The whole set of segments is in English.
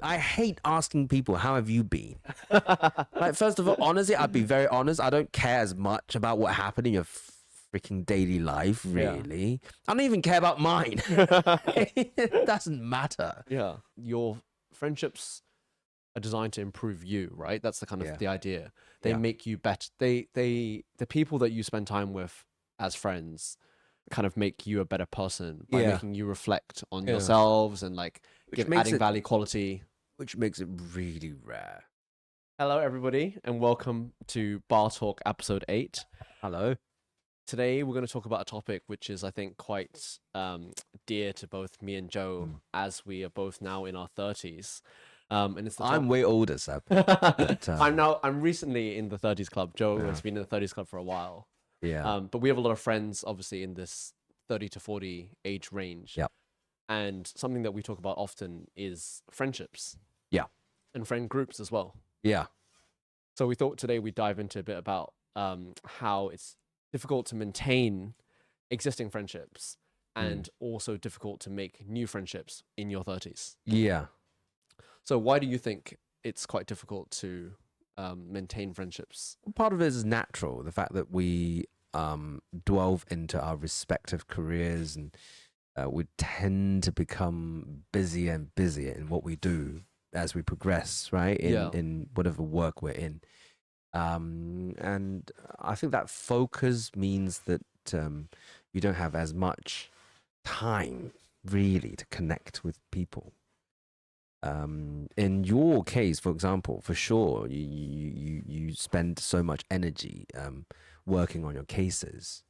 I hate asking people, how have you been? Like, first of all, honestly, I'd be very honest. I don't care as much about what happened in your freaking daily life, really. I don't even care about mine. It doesn't matter. Yeah. Your friendships are designed to improve you, right? That's the kind of the idea. They make you better. The people that you spend time with as friends kind of make you a better person by making you reflect on yourselves and like adding value, quality. Which makes it really rare. Hello, everybody, and welcome to Bar Talk episode 8. Hello. Today, we're going to talk about a topic which is, I think, quite dear to both me and Joe, as we are both now in our 30s. And it's I'm way older, Seb. But, I'm recently in the 30s club. Joe has been in the 30s club for a while. Yeah. But we have a lot of friends, obviously, in this 30 to 40 age range. Yep. And something that we talk about often is friendships. Yeah. And friend groups as well. Yeah. So we thought today we'd dive into a bit about how it's difficult to maintain existing friendships and also difficult to make new friendships in your 30s. Yeah. So why do you think it's quite difficult to maintain friendships? Part of it is natural. The fact that we delve into our respective careers and we tend to become busier and busier in what we do as we progress, right? In whatever work we're in. And I think that focus means that you don't have as much time really to connect with people. In your case, for example, for sure, you spend so much energy working on your cases.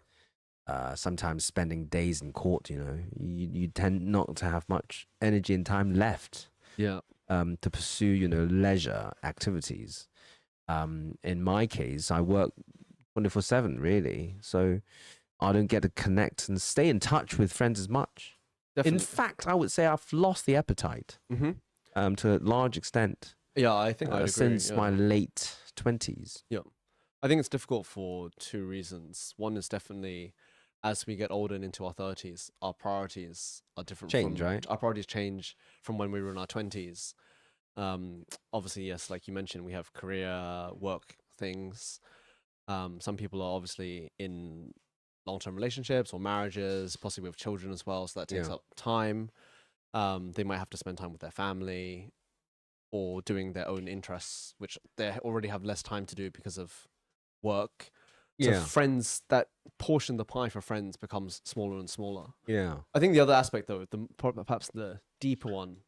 Sometimes spending days in court, you tend not to have much energy and time left to pursue, leisure activities. In my case, I work 24/7, really. So I don't get to connect and stay in touch with friends as much. Definitely. In fact, I would say I've lost the appetite to a large extent. Yeah, I think I'd agree. Since my late 20s. Yeah. I think it's difficult for two reasons. One is definitely as we get older and into our 30s, our priorities are different. Right? Our priorities change from when we were in our 20s. Obviously, yes, like you mentioned, we have career, work things. Some people are obviously in long-term relationships or marriages, possibly with children as well, so that takes up time. They might have to spend time with their family or doing their own interests, which they already have less time to do because of work. So friends, that portion of the pie for friends becomes smaller and smaller. Yeah. I think the other aspect, though, perhaps the deeper one,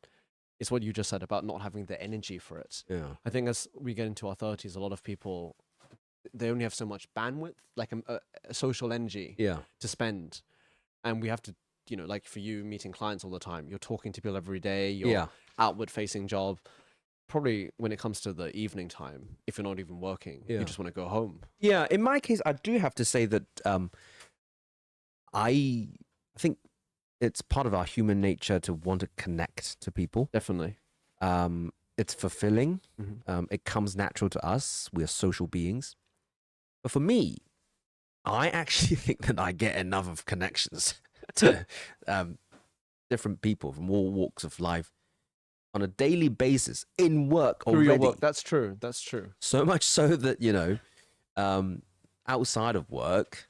is what you just said about not having the energy for it. Yeah. I think as we get into our 30s, a lot of people, they only have so much bandwidth, like a social energy to spend. And we have to, like for you meeting clients all the time, you're talking to people every day, you're outward facing job. Probably when it comes to the evening time, if you're not even working, you just want to go home. Yeah, in my case, I do have to say that I think it's part of our human nature to want to connect to people. Definitely. It's fulfilling. It comes natural to us. We're social beings. But for me, I actually think that I get enough of connections to different people from all walks of life on a daily basis in work already. Through your work. That's true. So much so that, outside of work,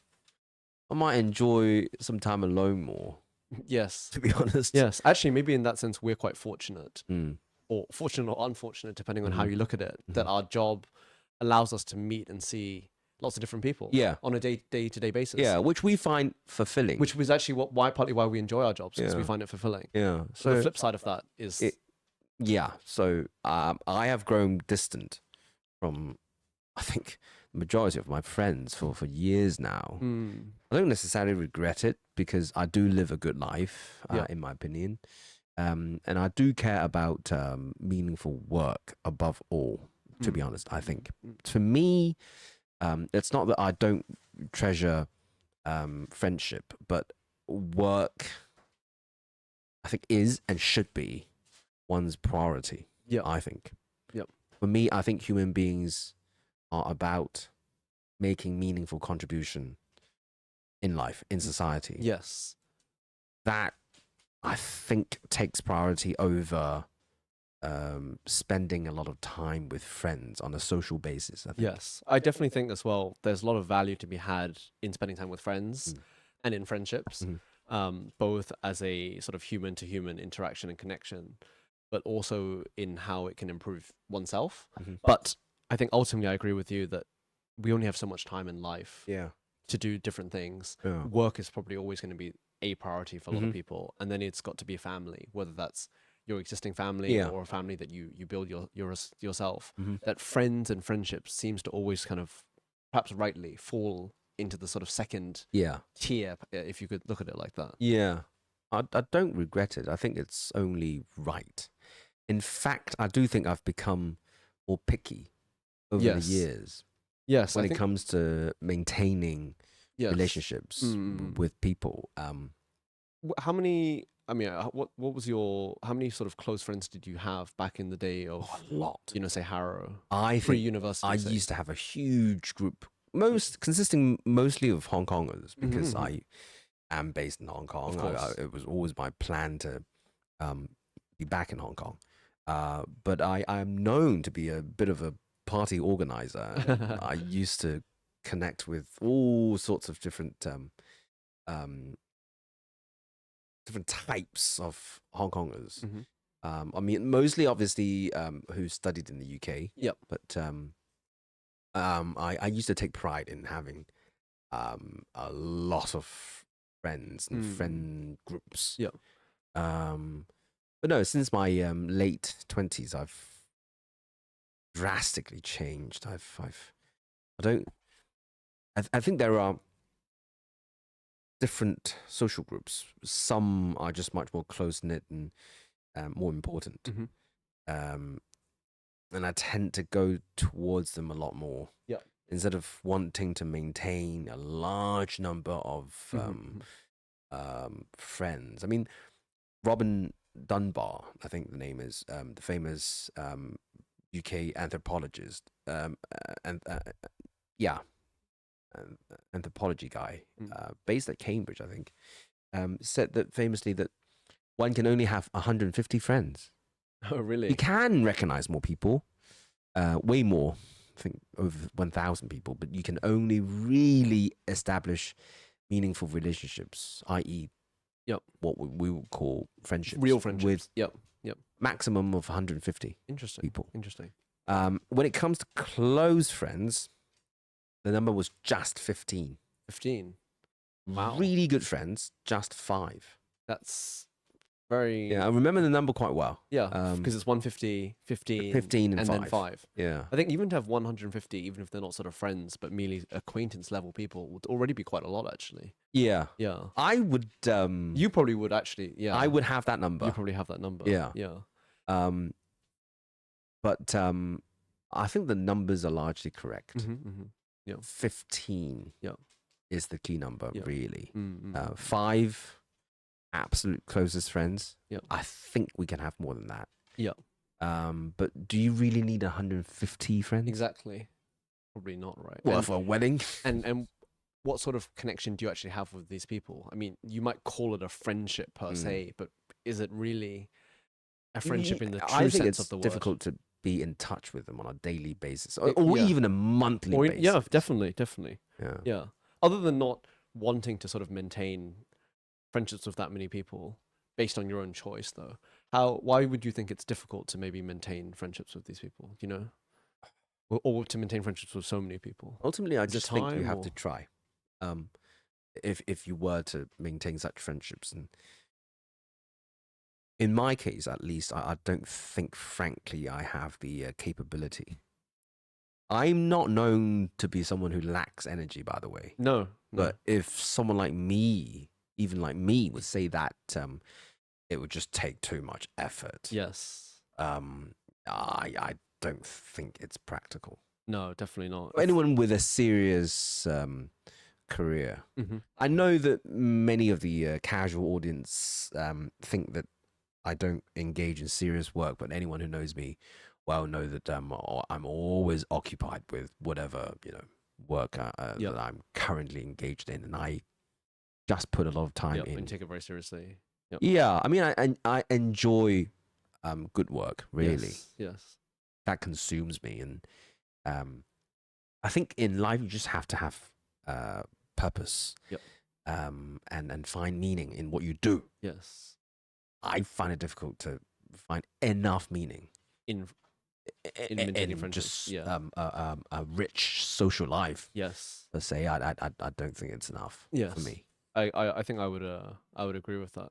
I might enjoy some time alone more. Yes. To be honest. Yes. Actually, maybe in that sense, we're quite fortunate. Or fortunate or unfortunate, depending on how you look at it, that our job allows us to meet and see lots of different people on a day-to-day basis. Yeah, which we find fulfilling. Which was actually partly why we enjoy our jobs, because we find it fulfilling. Yeah. So the flip side of that is... So I have grown distant from, I think, the majority of my friends for years now. I don't necessarily regret it because I do live a good life, in my opinion. And I do care about meaningful work above all, to be honest, I think. To me, it's not that I don't treasure friendship, but work, I think, is and should be one's priority. I think. For me, I think human beings are about making meaningful contribution in life, in society. Yes. That, I think, takes priority over spending a lot of time with friends on a social basis. I think. Yes, I definitely think as well. There's a lot of value to be had in spending time with friends and in friendships, both as a sort of human to human interaction and connection, but also in how it can improve oneself. But I think ultimately, I agree with you that we only have so much time in life Yeah. to do different things. Yeah. Work is probably always going to be a priority for a lot of people, and then it's got to be a family, whether that's your existing family or a family that you build yourself. That friends and friendships seems to always kind of, perhaps rightly, fall into the sort of second tier, if you could look at it like that. Yeah. I don't regret it. I think it's only right. In fact, I do think I've become more picky over the years. Yes, when it comes to maintaining relationships with people. How many? I mean, what was your? How many sort of close friends did you have back in the day of a lot? Say Harrow. I think Pre-university. I used to have a huge group, consisting mostly of Hong Kongers, because I am based in Hong Kong. It was always my plan to be back in Hong Kong. But I'm known to be a bit of a party organizer. I used to connect with all sorts of different types of Hong Kongers. I mean, mostly obviously who studied in the UK. Yep. But I used to take pride in having a lot of friends and friend groups. Yep. But no, since my late 20s, I've drastically changed. I think there are different social groups. Some are just much more close knit and more important. And I tend to go towards them a lot more. Yeah. Instead of wanting to maintain a large number of friends. I mean, Robin Dunbar, I think the name is, the famous UK anthropologist, anthropology guy, based at Cambridge, I think, said that famously that one can only have 150 friends. Oh, really? You can recognize more people, way more, I think over 1,000 people, but you can only really establish meaningful relationships, i.e., what we would call friendships. Real friendships. With maximum of 150 people. Interesting. When it comes to close friends, the number was just 15. 15. Wow. Really good friends, just 5. That's very... Yeah, I remember the number quite well. Yeah, because it's 150, 15 and then 5. Yeah. I think even to have 150, even if they're not sort of friends, but merely acquaintance level people, would already be quite a lot, actually. Yeah. Yeah. I would... you probably would, actually. Yeah. I would have that number. You probably have that number. Yeah. Yeah. But I think the numbers are largely correct. Yeah. 15 is the key number, really. 5 absolute closest friends. Yeah. I think we can have more than that. Yeah. But do you really need 150 friends? Exactly. Probably not, right? Well, for a wedding. And what sort of connection do you actually have with these people? I mean, you might call it a friendship per se, but is it really a friendship in the true sense of the word? I think it's difficult to be in touch with them on a daily basis, or even a monthly basis. Yeah, definitely. Yeah. Other than not wanting to sort of maintain friendships with that many people based on your own choice, though, why would you think it's difficult to maybe maintain friendships with these people? You know, or to maintain friendships with so many people? Ultimately, I just think you have to try. If you were to maintain such friendships, and in my case, at least, I don't think, frankly, I have the capability. I'm not known to be someone who lacks energy, by the way. No. But if someone like me, even like me, would say that, it would just take too much effort. Yes. I don't think it's practical. No, definitely not. Anyone with a serious career. I know that many of the casual audience think that I don't engage in serious work, but anyone who knows me well know that I'm always occupied with whatever work that I'm currently engaged in, and I just put a lot of time in and take it very seriously. Yeah, I mean, I enjoy good work, really. Yes. That consumes me. And I think in life, you just have to have purpose. Yep. And find meaning in what you do. Yes. I find it difficult to find enough meaning In maintaining friendships. just Yeah. a rich social life. Yes. Per se, I don't think it's enough Yes. for me. I think I would agree with that.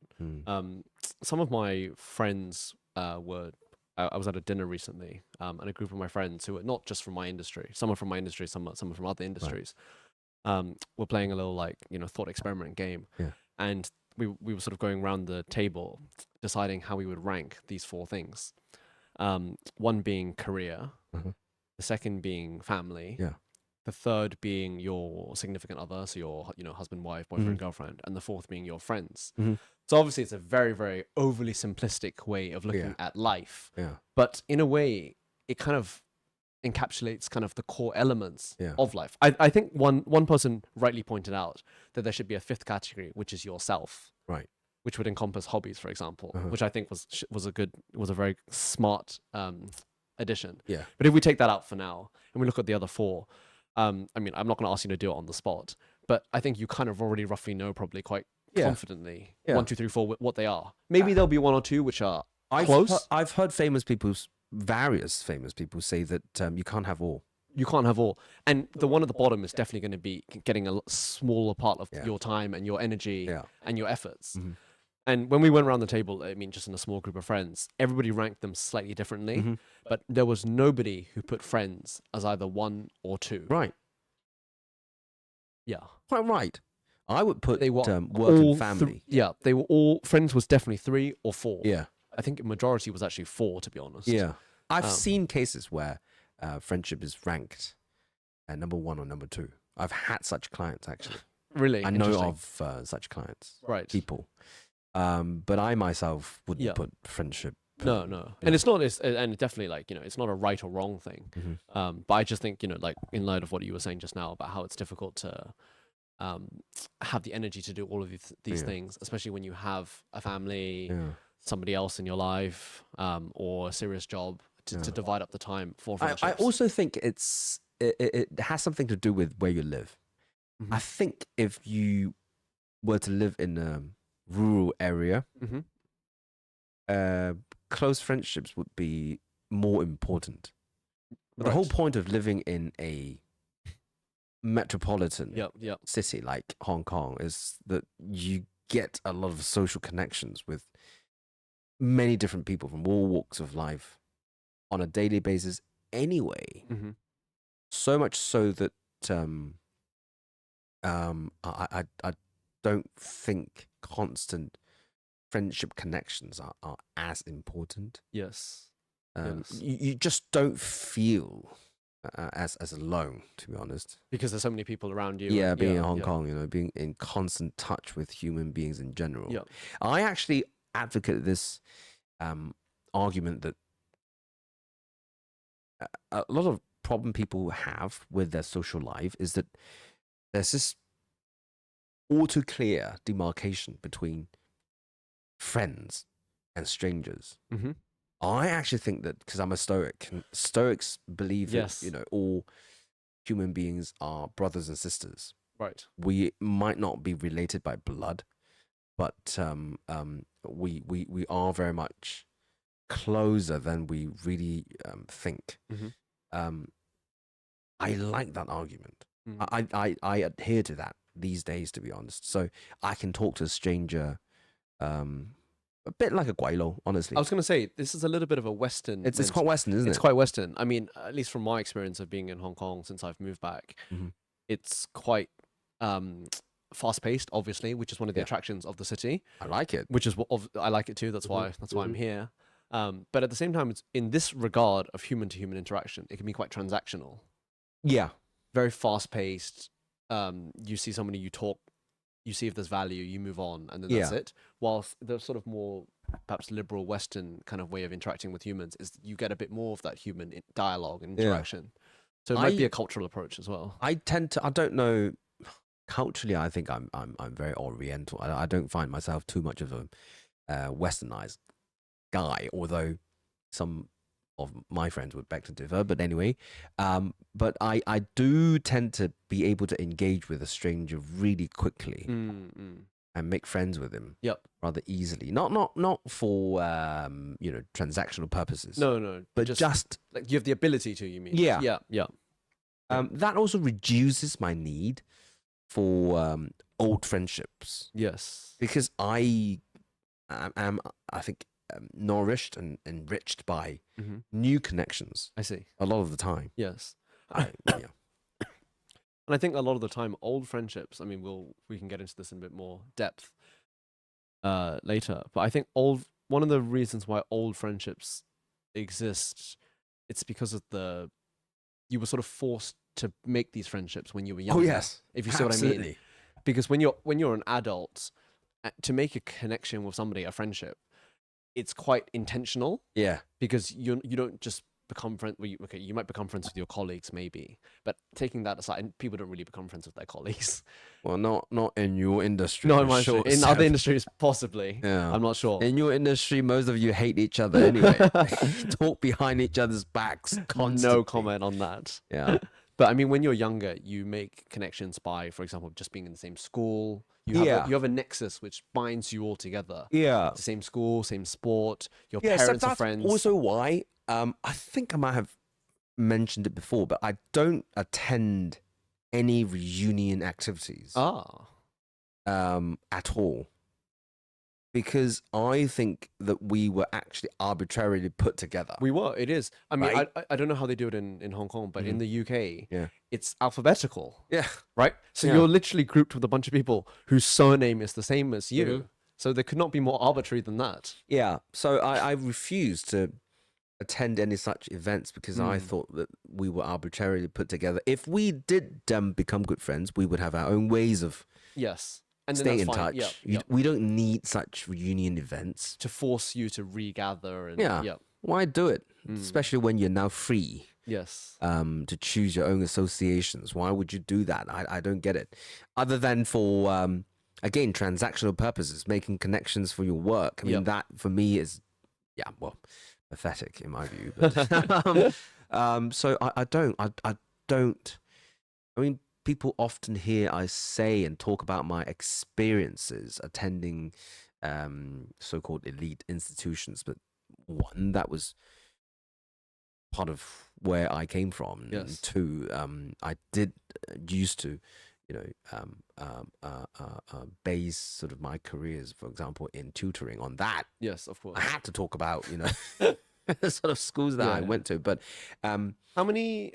Some of my friends I was at a dinner recently, and a group of my friends who are not just from my industry, some are from my industry, some are from other industries. We're playing a little thought experiment game, and we were sort of going around the table, deciding how we would rank these 4 things. One being career, the second being family, the third being your significant other, so your husband, wife, boyfriend, girlfriend, and the fourth being your friends. So obviously it's a very, very overly simplistic way of looking at life. But in a way, it kind of encapsulates kind of the core elements of life. I think one person rightly pointed out that there should be a 5th category, which is yourself. Right. Which would encompass hobbies, for example, which I think was a very smart addition. Yeah. But if we take that out for now and we look at the other 4, I mean, I'm not going to ask you to do it on the spot, but I think you kind of already roughly know probably quite confidently 1, 2, 3, 4 what they are. Maybe there'll be 1 or 2 which are close. I've heard various famous people say that you can't have all. You can't have all. And the one at the bottom is definitely going to be getting a smaller part of your time and your energy and your efforts. And when we went around the table, I mean, just in a small group of friends, everybody ranked them slightly differently, but there was nobody who put friends as either 1 or 2. Right. Yeah. Quite right. I would put they were work and family. They were all, friends was definitely 3 or 4. Yeah. I think majority was actually 4, to be honest. Yeah. I've seen cases where friendship is ranked at number 1 or number 2. I've had such clients, actually. Really? I know of such clients. Right. People. But I myself wouldn't put friendship. No. And it's not, and definitely it's not a right or wrong thing. But I just think, in light of what you were saying just now about how it's difficult to have the energy to do all of these things, especially when you have a family, somebody else in your life, or a serious job to divide up the time for friendships. I also think it has something to do with where you live. I think if you were to live in a rural area, close friendships would be more important. But the whole point of living in a metropolitan city like Hong Kong is that you get a lot of social connections with many different people from all walks of life on a daily basis anyway. So much so that I don't think constant friendship connections are as important. Yes. You just don't feel as alone, to be honest. Because there's so many people around you. Yeah, being in Hong Kong, being in constant touch with human beings in general. Yeah. I actually advocate this argument that a lot of problem people have with their social life is that there's this all too clear demarcation between friends and strangers. I actually think that, because I'm a Stoic, and Stoics believe that all human beings are brothers and sisters. Right. We might not be related by blood, but we are very much closer than we really think. I like that argument. I adhere to that these days, to be honest. So I can talk to a stranger a bit like a guaylo, honestly. I was going to say, this is a little bit of a Western. It's quite Western, isn't it? It's quite Western. I mean, at least from my experience of being in Hong Kong since I've moved back, it's quite fast-paced, obviously, which is one of the attractions of the city. I like it. Which is what I like it too. That's why I'm here. But at the same time, it's in this regard of human-to-human interaction, it can be quite transactional. Yeah. Very fast-paced. You see somebody, you talk, you see if there's value, you move on, and then that's it. Whilst the sort of more perhaps liberal Western kind of way of interacting with humans is you get a bit more of that human dialogue and interaction. So it might be a cultural approach as well. I don't know, culturally, I think I'm very Oriental. I don't find myself too much of a westernized guy, although some of my friends would beg to differ. But anyway, but I do tend to be able to engage with a stranger really quickly and make friends with him rather easily. Not for transactional purposes. No, but just like you have the ability to. You mean? Yeah. Yeah. That also reduces my need for old friendships. Yes. Because I am, I think, nourished and enriched by new connections. I see. A lot of the time. Yes. Yeah. And I think a lot of the time, old friendships. I mean, we can get into this in a bit more depth later. But I think one of the reasons why old friendships exist, it's because of you were sort of forced to make these friendships when you were younger. Oh yes, if you see what I mean. Because when you're an adult, to make a connection with somebody, a friendship, it's quite intentional. Yeah. Because you don't just become friends. Okay, you might become friends with your colleagues, maybe, but taking that aside, people don't really become friends with their colleagues. Well, not in your industry. Not in my industry. In other industries, possibly. Yeah. I'm not sure. In your industry, most of you hate each other anyway. Talk behind each other's backs constantly. No comment on that. Yeah. But I mean, when you're younger, you make connections by, for example, just being in the same school. You have a nexus which binds you all together. Yeah. The same school, same sport. Your parents are friends. Also, why I think I might have mentioned it before, but I don't attend any reunion activities. At all. Because I think that we were actually arbitrarily put together. We were. It is. I mean, right? I don't know how they do it in Hong Kong, but in the UK, Yeah. it's alphabetical. Yeah. Right? So you're literally grouped with a bunch of people whose surname is the same as you. Mhm. So they could not be more arbitrary than that. Yeah. So I refused to attend any such events because I thought that we were arbitrarily put together. If we did become good friends, we would have our own ways of and then staying that's in fine. touch. We don't need such reunion events to force you to regather. And, Why do it? Especially when you're now free. Yes. To choose your own associations. Why would you do that? I don't get it. Other than for again, transactional purposes, making connections for your work. I mean, that for me is pathetic in my view. But, so I don't. I mean, people often hear I say and talk about my experiences attending so-called elite institutions, but one, that was part of where I came from. Yes. And two, I did used to, base sort of my careers, for example, in tutoring on that. Yes, of course. I had to talk about, the sort of schools that I went to. But how many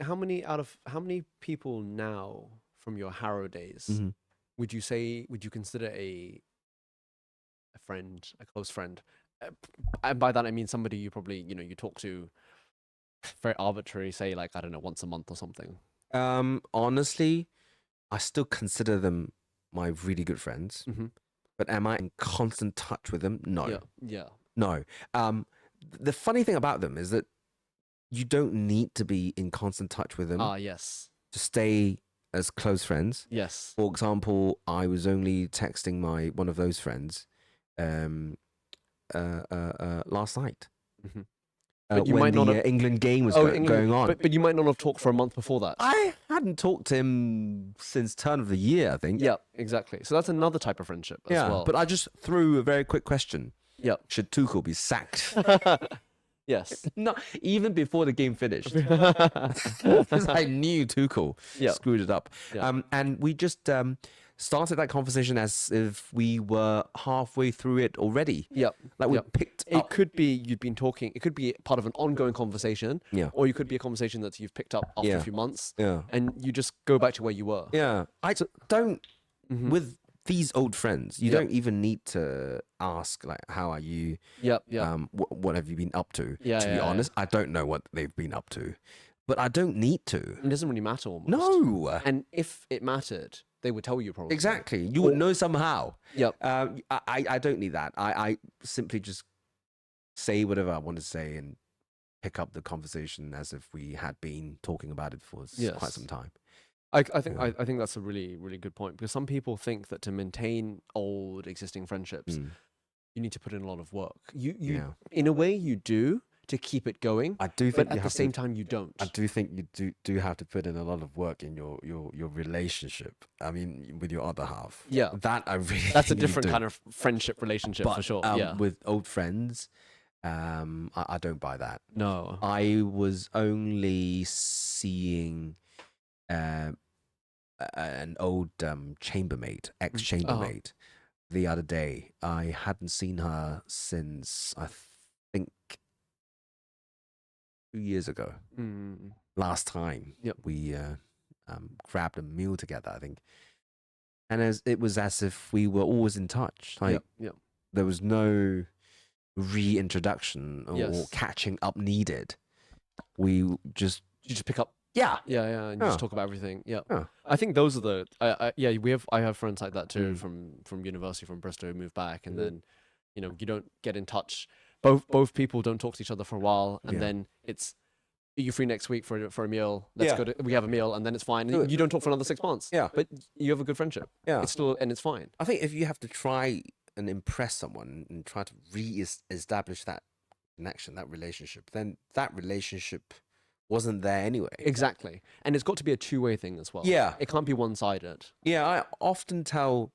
people now from your Harrow days would you consider a friend, a close friend? And by that I mean somebody you probably you talk to very arbitrary, say like, I don't know, once a month or something. Honestly, I still consider them my really good friends. But am I in constant touch with them? No. Yeah. No. The funny thing about them is that you don't need to be in constant touch with them. Yes. To stay as close friends. Yes. For example, I was only texting one of those friends last night. But you when might not have... England game was going on. But you might not have talked for a month before that. I hadn't talked to him since turn of the year, I think. Yeah, exactly. So that's another type of friendship as well. But I just threw a very quick question. Yeah. Should Tuchel be sacked? Yes. Not even before the game finished. Because I knew Tuchel screwed it up. Yeah. And we just started that conversation as if we were halfway through it already. Yeah. Like we picked up. It could be you'd been talking. It could be part of an ongoing conversation. Yeah. Or you could be a conversation that you've picked up after a few months. Yeah. And you just go back to where you were. Yeah. I don't, with these old friends, you don't even need to ask, like, how are you? Yeah. Yeah. What have you been up to? Yeah, to be honest, I don't know what they've been up to. But I don't need to. It doesn't really matter almost. No. And if it mattered, they would tell you probably. Exactly. You would know somehow. Yep. I don't need that. I simply just say whatever I want to say and pick up the conversation as if we had been talking about it for quite some time. I think that's a really, really good point, because some people think that to maintain old existing friendships, you need to put in a lot of work. You Yeah. in a way you do to keep it going, I do think but at the same time you don't. I do think you do have to put in a lot of work in your relationship. I mean, with your other half. Yeah. That I really That's a think you different do. kind of friendship relationship for sure. Yeah. With old friends, I don't buy that. No. I was only seeing an old chambermaid, ex-chambermaid, the other day. I hadn't seen her since I think 2 years ago. Last time we grabbed a meal together, I think, and it was as if we were always in touch. Like there was no reintroduction or catching up needed. You just pick up. Yeah, and just talk about everything. Yeah. I think those are the. I have friends like that too from university, from Bristol, who moved back, and then, you don't get in touch. Both people don't talk to each other for a while, and then it's, are you free next week for a meal? Let's go. We have a meal, and then it's fine. You don't talk for another 6 months. Yeah, but you have a good friendship. Yeah, it's still, and it's fine. I think if you have to try and impress someone and try to re-establish that connection, that relationship, then that relationship wasn't there anyway. Exactly. And it's got to be a two-way thing as well. Yeah. It can't be one-sided. Yeah, I often tell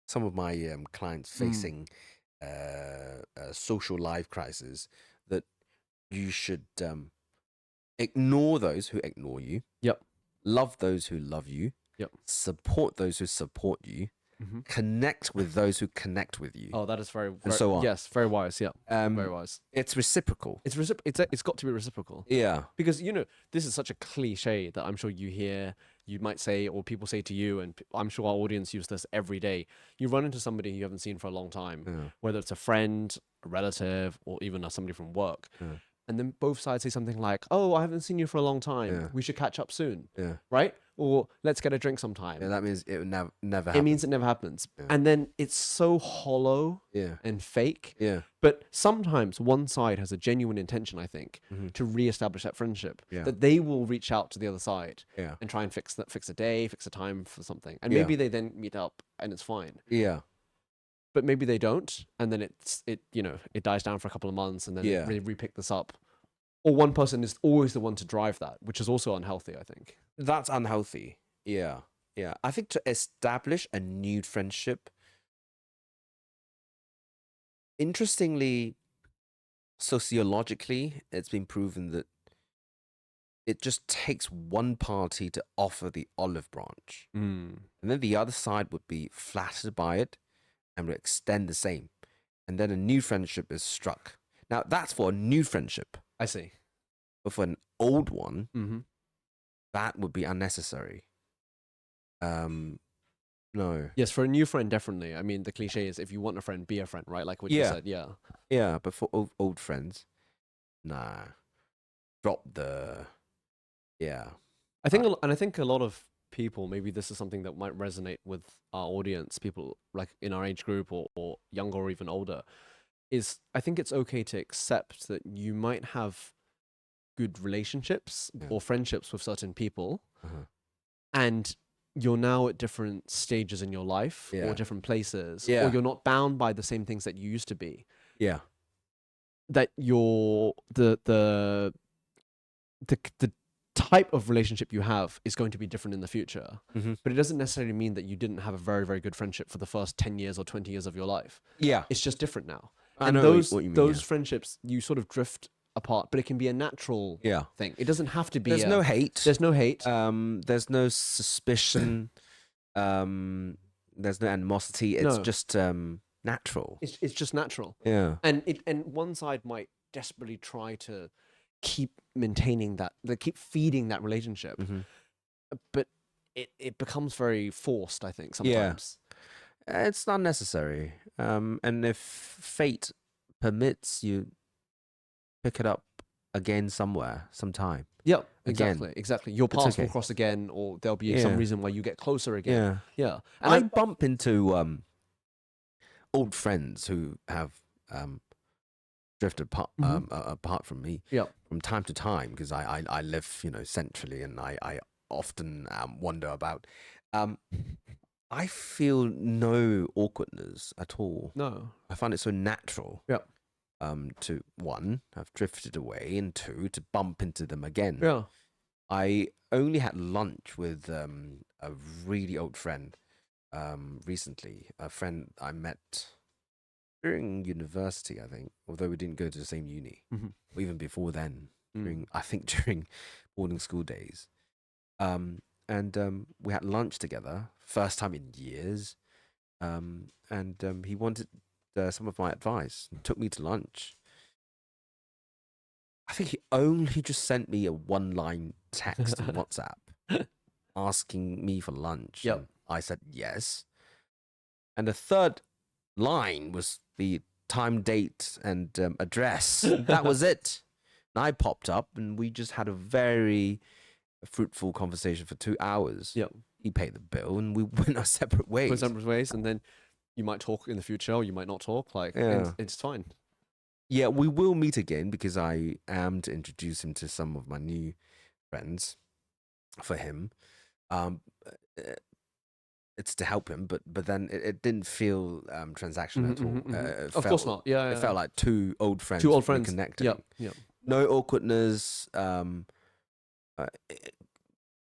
some of my clients facing a social life crisis that you should ignore those who ignore you. Yep. Love those who love you. Yep. Support those who support you. Connect with those who connect with you. Oh, that is very and so on. Yes, very wise. Yeah, very wise. It's reciprocal. It's got to be reciprocal. Yeah, because this is such a cliche that I'm sure you hear. You might say, or people say to you, and I'm sure our audience use this every day. You run into somebody you haven't seen for a long time, whether it's a friend, a relative, or even somebody from work. And then both sides say something like, "Oh, I haven't seen you for a long time. We should catch up soon." Right? Or let's get a drink sometime. Yeah, that means it would never happen. It means it never happens. And then it's so hollow and fake. Yeah. But sometimes one side has a genuine intention, I think, to reestablish that friendship. That they will reach out to the other side and try and fix a day, fix a time for something. And maybe they then meet up and it's fine. Yeah. But maybe they don't, and then it dies down for a couple of months, and then they re-pick this up. Or one person is always the one to drive that, which is also unhealthy, I think. That's unhealthy. Yeah. Yeah. I think to establish a new friendship, interestingly, sociologically, it's been proven that it just takes one party to offer the olive branch. And then the other side would be flattered by it and would extend the same. And then a new friendship is struck. Now, that's for a new friendship. I see. But for an old one, that would be unnecessary. No. Yes, for a new friend, definitely. I mean, the cliche is if you want a friend, be a friend, right? Like what you said, Yeah, but for old friends, nah. Drop the... Yeah. I think a lot of people, maybe this is something that might resonate with our audience, people like in our age group or younger or even older, is I think it's okay to accept that you might have good relationships or friendships with certain people, and you're now at different stages in your life or different places, or you're not bound by the same things that you used to be. Yeah. That you're the type of relationship you have is going to be different in the future, but it doesn't necessarily mean that you didn't have a very, very good friendship for the first 10 years or 20 years of your life. Yeah. It's just different now. I and know those what you mean, those friendships, you sort of drift apart, but it can be a natural thing. It doesn't have to be. There's no hate. There's no hate. There's no suspicion. There's no animosity. It's just natural. It's just natural. Yeah. And one side might desperately try to keep maintaining that, they keep feeding that relationship, but it becomes very forced, I think, sometimes. It's not necessary. And if fate permits, you pick it up again somewhere, sometime. Yeah, exactly. Your paths will cross again, or there'll be some reason why you get closer again. Yeah. And I bump into old friends who have drifted apart from me from time to time, because I live, centrally, and I often wonder about I feel no awkwardness at all. No. I find it so natural. Yeah. To one, have drifted away, and two, to bump into them again. Yeah. I only had lunch with a really old friend recently. A friend I met during university, I think, although we didn't go to the same uni, or even before then, during boarding school days. And we had lunch together, first time in years. And he wanted some of my advice and took me to lunch. I think he only just sent me a one-line text on WhatsApp asking me for lunch. Yep. And I said yes. And the third line was the time, date, and address. That was it. And I popped up, and we just had a very fruitful conversation for 2 hours. Yep. He paid the bill, and we went our separate ways. Went separate ways, and then you might talk in the future, or you might not talk. Like, it's fine. Yeah, we will meet again because I am to introduce him to some of my new friends for him. It's to help him, but then it didn't feel transactional at all. Of course not. Yeah, It felt like two old friends. Connecting. Yeah. No awkwardness.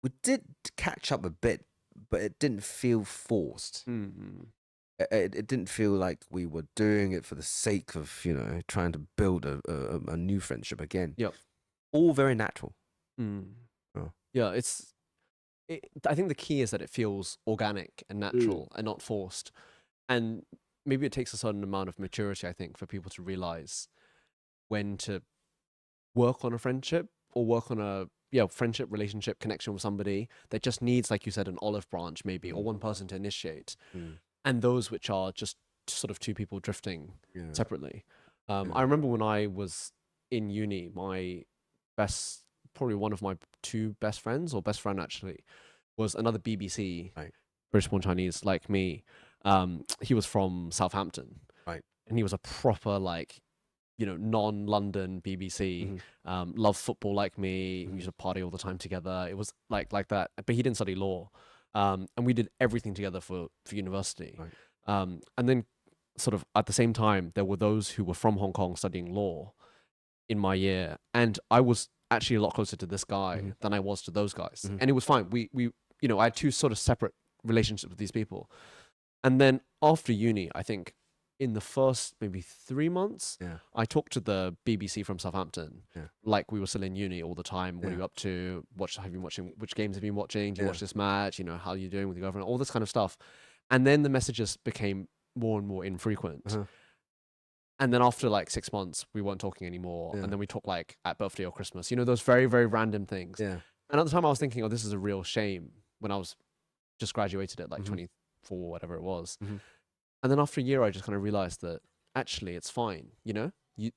We did catch up a bit, but it didn't feel forced. It didn't feel like we were doing it for the sake of, trying to build a new friendship again. Yep. All very natural. Oh. Yeah, I think the key is that it feels organic and natural and not forced. And maybe it takes a certain amount of maturity, I think, for people to realize when to work on a friendship or work on a friendship, relationship, connection with somebody that just needs, like you said, an olive branch maybe, or one person to initiate. And those which are just sort of two people drifting separately. I remember when I was in uni, probably one of my two best friends, or best friend actually, was another BBC, British born Chinese like me. He was from Southampton. Right. And he was a proper non-London BBC, loved football like me. We used to party all the time together. It was like that. But he didn't study law. And we did everything together for university. Right. And then sort of at the same time, there were those who were from Hong Kong studying law in my year. And I was actually a lot closer to this guy than I was to those guys. And it was fine. We I had two sort of separate relationships with these people. And then after uni, I think in the first maybe 3 months, I talked to the BBC from Southampton, like we were still in uni all the time. What are you up to? What have you been watching? Which games have you been watching? Do you watch this match? How are you doing with your girlfriend? All this kind of stuff. And then the messages became more and more infrequent. And then after like 6 months, we weren't talking anymore. And then we talked like at birthday or Christmas, those very, very random things. And at the time I was thinking, this is a real shame, when I was just graduated at like 24, whatever it was. And then after a year, I just kind of realized that actually it's fine. It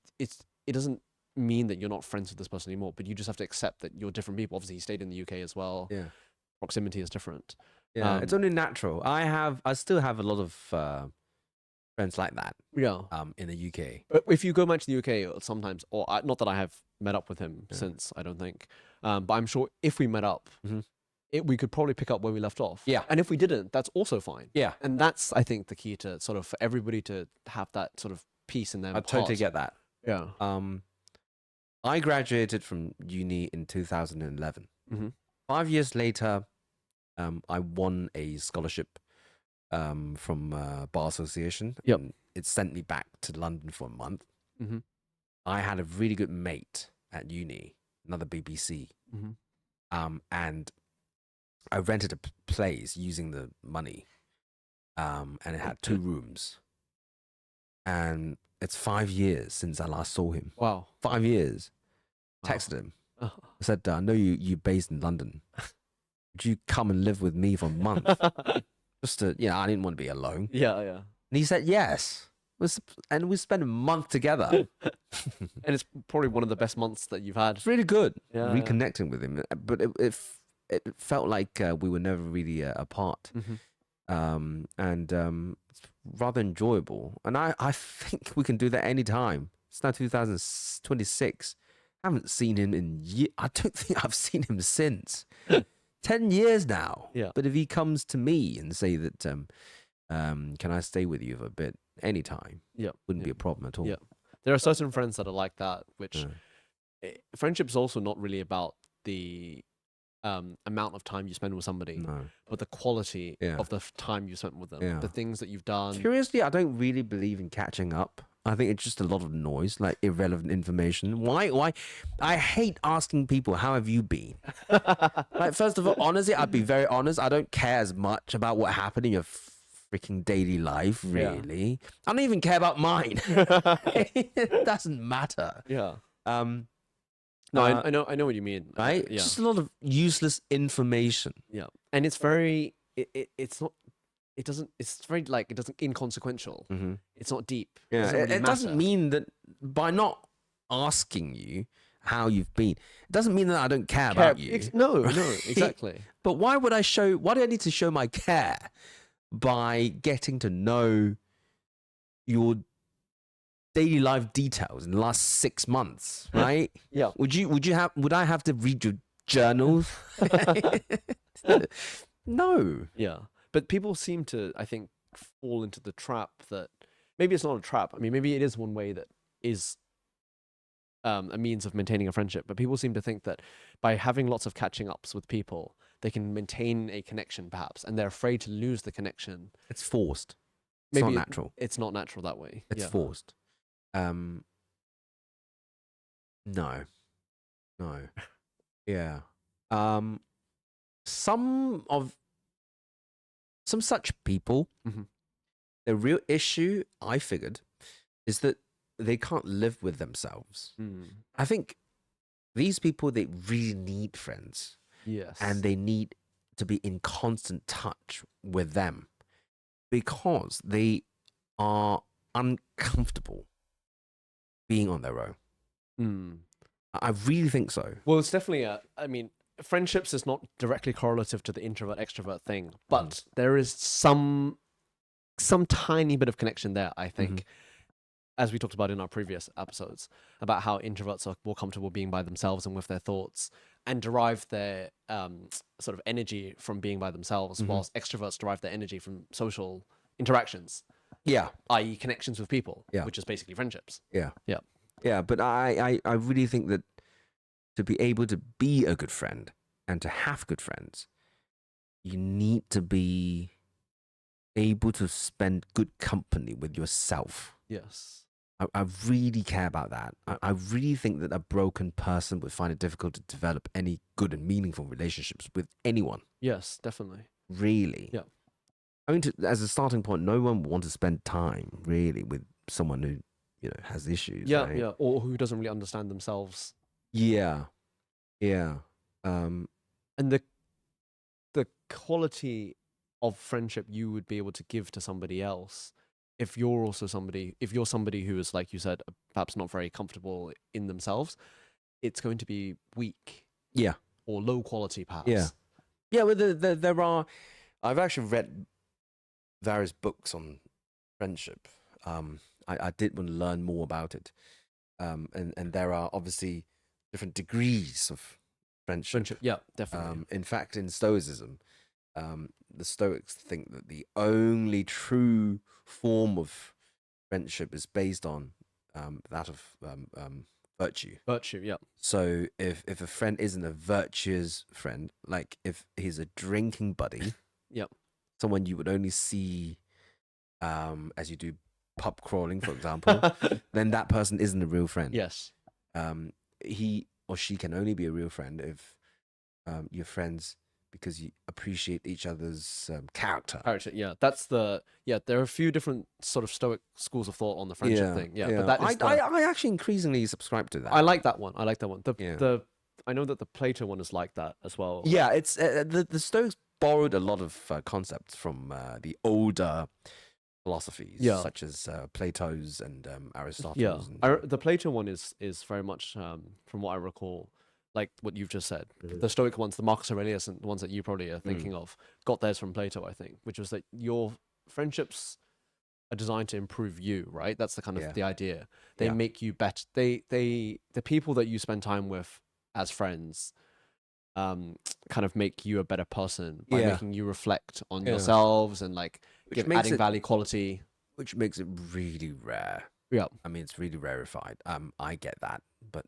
doesn't mean that you're not friends with this person anymore, but you just have to accept that you're different people. Obviously, he stayed in the UK as well. Yeah. Proximity is different. Yeah, it's only natural. I still have a lot of friends like that. Yeah. In the UK. But if you go back to the UK sometimes, or not that I have met up with him since, I don't think. But I'm sure if we met up, we could probably pick up where we left off. Yeah. And if we didn't, that's also fine. Yeah. And that's, I think, the key to sort of for everybody to have that sort of peace in their heart. I totally get that. Yeah. I graduated from uni in 2011. 5 years later, I won a scholarship from Bar Association. Yep. It sent me back to London for a month. I had a really good mate at uni, another BBC. And I rented a place using the money, and it had 2 rooms. And it's 5 years since I last saw him. Wow. 5 years. Texted him. I said, I know you're based in London. Would you come and live with me for a month? Just to, I didn't want to be alone. Yeah. And he said, yes. And we spent a month together. And it's probably one of the best months that you've had. It's really good. Yeah, reconnecting with him. But it felt like we were never really apart. And it's rather enjoyable. And I think we can do that anytime. It's now 2026. I haven't seen him in years. I don't think I've seen him since. 10 years now. Yeah. But if he comes to me and say that, can I stay with you for a bit anytime? Yeah. Wouldn't be a problem at all. Yeah. There are certain friends that are like that, which Yeah. friendship's also not really about the amount of time you spend with somebody, No. but the quality Yeah. of the time you spent with them, Yeah. the things that you've done. Curiously, I don't really believe in catching up. I think it's just a lot of noise, like irrelevant information. Why? I hate asking people, how have you been? Like, first of all, honestly, I'd be very honest. I don't care as much about what happened in your freaking daily life, really. I don't even care about mine. It doesn't matter. Yeah. No, I know what you mean. Right? Yeah. Just a lot of useless information. Yeah. And it's very, it's not, it doesn't, it's very like, it doesn't, inconsequential. Mm-hmm. It's not deep. Yeah. Doesn't really It doesn't matter. mean that by not asking you how you've been, it doesn't mean that I don't care about you. No, right? no, exactly. But why do I need to show my care by getting to know your daily life details in the last 6 months, right? Yeah. Would I have to read your journals? No. Yeah. But people seem to, I think, fall into the trap that maybe it's not a trap. I mean, maybe it is one way that is a means of maintaining a friendship. But people seem to think that by having lots of catching ups with people, they can maintain a connection, perhaps, and they're afraid to lose the connection. It's forced. It's Maybe not natural. It's not natural that way. It's forced. No. Yeah. Some such people, the real issue, I figured, is that they can't live with themselves. I think these people, they really need friends. Yes. And they need to be in constant touch with them because they are uncomfortable being on their own. I really think so. Well, it's definitely I mean, friendships is not directly correlative to the introvert extrovert thing, but there is some tiny bit of connection there, I think. As we talked about in our previous episodes, about how introverts are more comfortable being by themselves and with their thoughts and derive their sort of energy from being by themselves, whilst extroverts derive their energy from social interactions. Yeah. I.e. connections with people, which is basically friendships. Yeah. Yeah. Yeah, but I really think that to be able to be a good friend and to have good friends, you need to be able to spend good company with yourself. Yes. I really care about that. I really think that a broken person would find it difficult to develop any good and meaningful relationships with anyone. Yes, definitely. Really. Yeah. I mean, as a starting point, no one would want to spend time really with someone who, has issues. Yeah, right? yeah. Or who doesn't really understand themselves. Yeah. Yeah. And the quality of friendship you would be able to give to somebody else, if you're somebody who is, like you said, perhaps not very comfortable in themselves, it's going to be weak. Yeah. Or low quality, perhaps. Yeah. Yeah, well, there are... I've actually read various books on friendship. I did want to learn more about it. And there are obviously different degrees of friendship. Yeah, definitely. In fact, in Stoicism, the Stoics think that the only true form of friendship is based on that of virtue. Virtue, yeah. So if a friend isn't a virtuous friend, like if he's a drinking buddy, yep, someone you would only see as you do pub crawling, for example, then that person isn't a real friend. Yes. He or she can only be a real friend if you're friends because you appreciate each other's character. Yeah, there are a few different sort of Stoic schools of thought on the friendship thing. Yeah, but that is I actually increasingly subscribe to that. I like that one. I know that the Plato one is like that as well. Yeah, it's the Stoics borrowed a lot of concepts from the older philosophies, such as Plato's and Aristotle's. Yeah, the Plato one is very much, from what I recall, like what you've just said. The Stoic ones, the Marcus Aurelius, and the ones that you probably are thinking of, got theirs from Plato, I think, which was that your friendships are designed to improve you, right? That's the kind of the idea. They make you better. The people that you spend time with as friends kind of make you a better person by Yeah. making you reflect on Yeah. yourselves and like Which makes adding it- value, quality. Which makes it really rare. Yeah. I mean, it's really rarefied. I get that, but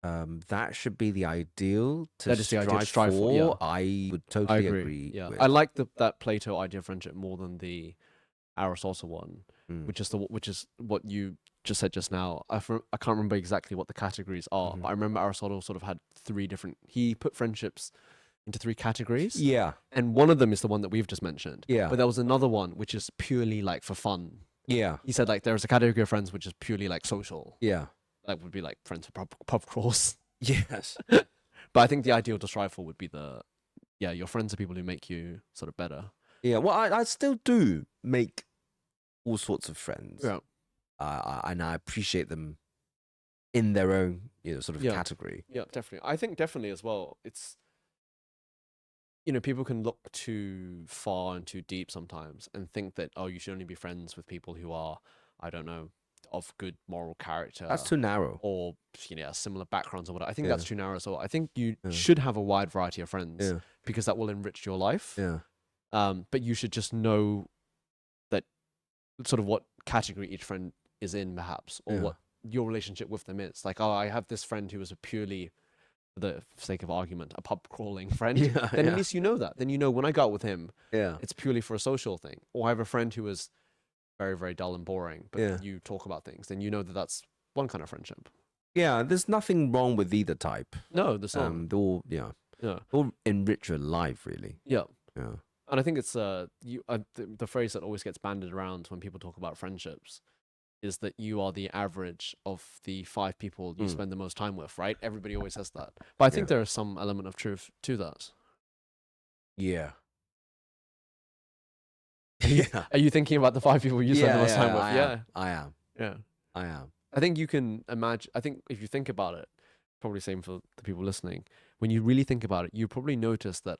that should be the ideal to That is the ideal to strive strive for. for, yeah. I would I totally agree. agree. Yeah, with. I like that Plato idea of friendship more than the Aristotle one, Mm. which is what you just said just now. I can't remember exactly what the categories are, but I remember Aristotle sort of had three different. He put friendships into three categories. Yeah, And one of them is the one that we've just mentioned. Yeah. But there was another one which is purely like for fun. yeah, He said like there's a category of friends which is purely like social. yeah. Like would be like friends for pub crawls. Yes. But I think the ideal to strive for would be your friends are people who make you sort of better. Yeah. Well, I still do make all sorts of friends. Yeah. And I appreciate them in their own, sort of Yeah. category. Yeah, definitely. I think definitely as well. It's people can look too far and too deep sometimes and think that you should only be friends with people who are, I don't know, of good moral character. That's too narrow. Or similar backgrounds or whatever. I think Yeah. that's too narrow as well. I think you should have a wide variety of friends Yeah. because that will enrich your life. Yeah. But you should just know that sort of what category each friend is in, perhaps, or Yeah. what your relationship with them is. Like, I have this friend who is a purely, for the sake of argument, a pub crawling friend. Yeah, Then yeah. at least you know that. Then you know when I go out with him, Yeah. it's purely for a social thing. Or I have a friend who is very, very dull and boring, but Yeah. you talk about things. Then you know that that's one kind of friendship. Yeah. There's nothing wrong with either type. No, there's not. They all, yeah, Yeah. all enrich your life, really. Yeah. Yeah. And I think it's the phrase that always gets bandied around when people talk about friendships is that you are the average of the 5 people you spend the most time with, right? Everybody always says that. But I think there is some element of truth to that. Yeah. Yeah. Are you thinking about the 5 people you spend the most time with? I am. Yeah. I am. I think you can imagine, I think if you think about it, probably same for the people listening, when you really think about it, you probably notice that,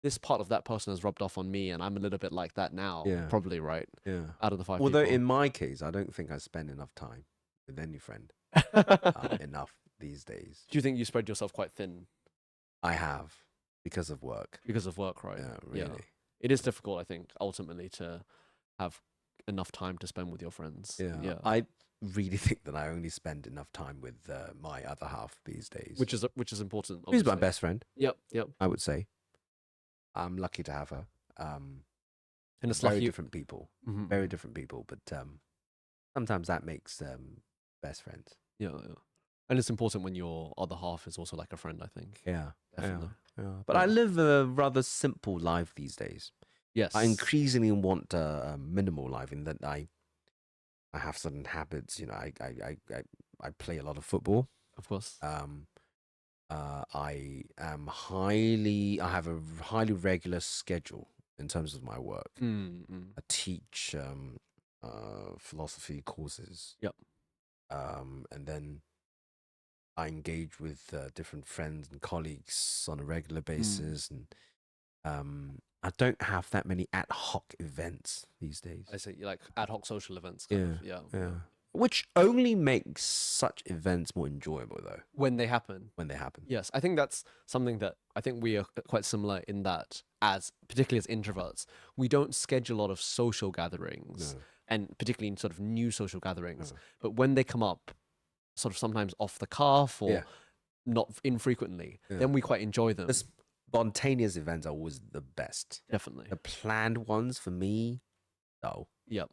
this part of that person has rubbed off on me and I'm a little bit like that now. Yeah. Probably, right? Yeah. Out of the 5 Although people. in my case, I don't think I spend enough time with any friend enough these days. Do you think you spread yourself quite thin I have because of work. because of work, right? Yeah, really. It is difficult, I think, ultimately to have enough time to spend with your friends. Yeah. I really think that I only spend enough time with my other half these days. Which is important. Who's my obviously. best friend, Yep. I would say. I'm lucky to have her. And it's Very lucky. different people. Mhm. Very different people. But sometimes that makes best friends. Yeah. And it's important when your other half is also like a friend, I think. Yeah. Definitely. Yeah. But Yeah. I live a rather simple life these days. Yes. I increasingly want a minimal life in that I have certain habits. I play a lot of football. Of course. I have a highly regular schedule in terms of my work. I teach philosophy courses. Yep. And then I engage with different friends and colleagues on a regular basis, and I don't have that many ad hoc events these days. I say like ad hoc social events. Yeah. Which only makes such events more enjoyable, though, When they happen. when they happen. Yes, I think that's something that I think we are quite similar in that, particularly as introverts, we don't schedule a lot of social gatherings, No. and particularly in sort of new social gatherings. No. But when they come up, sort of sometimes off the cuff or Yeah. not infrequently, Yeah. then we quite enjoy them. The spontaneous events are always the best. Definitely. The planned ones for me, no. Yep.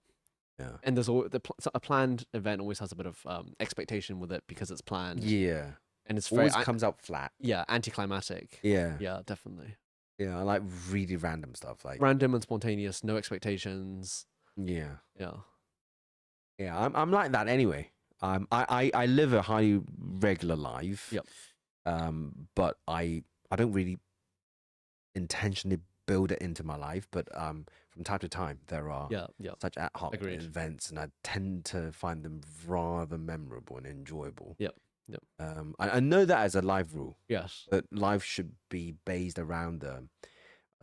Yeah. And there's always a planned event always has a bit of expectation with it because it's planned. Yeah. And it's very Always comes out flat. anticlimactic. Yeah. Yeah, definitely. Yeah. I like really random stuff. Like, Random and spontaneous, no expectations. yeah. Yeah. Yeah. I'm like that anyway. I live a highly regular life. Yep. But I don't really intentionally build it into my life. But from time to time, there are Yeah. such ad hoc Agreed. events, and I tend to find them rather memorable and enjoyable. Yep. I know that as a life rule, Yes. that life should be based around a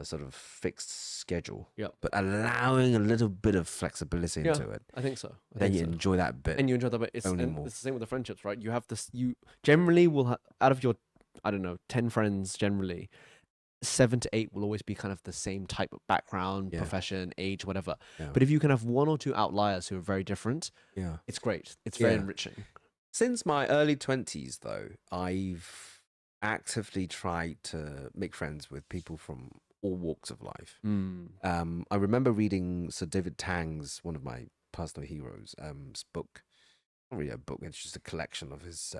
sort of fixed schedule. Yep. But allowing a little bit of flexibility Yeah. into it, I think so. then you enjoy that bit. And you enjoy that, but it's only and more. it's the same with the friendships, right? You have this. You generally will out of your I don't know, 10 friends generally, 7 to 8 will always be kind of the same type of background, profession, age, whatever. Yeah. But if you can have 1 or 2 outliers who are very different, it's great. It's very enriching. Since my early 20s, though, I've actively tried to make friends with people from all walks of life. I remember reading Sir David Tang's, one of my personal heroes, book. Not really a book, it's just a collection of his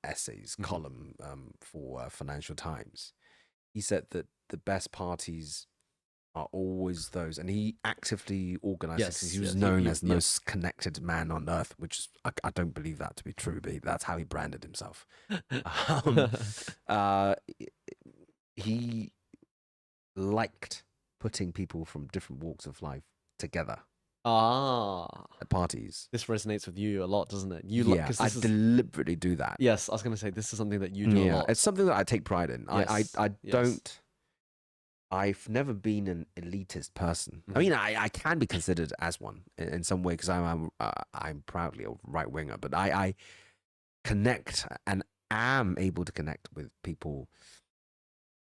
essays, column for Financial Times. He said that the best parties are always those, and he actively organized it. He was known as the most connected man on earth, which is, I don't believe that to be true, but that's how he branded himself. He liked putting people from different walks of life together at parties. This resonates with you a lot, doesn't it? I deliberately do that. Yes, I was going to say, this is something that you do a lot. It's something that I take pride in. I've never been an elitist person. I mean, I can be considered as one in some way, because I'm proudly a right winger, but I connect and am able to connect with people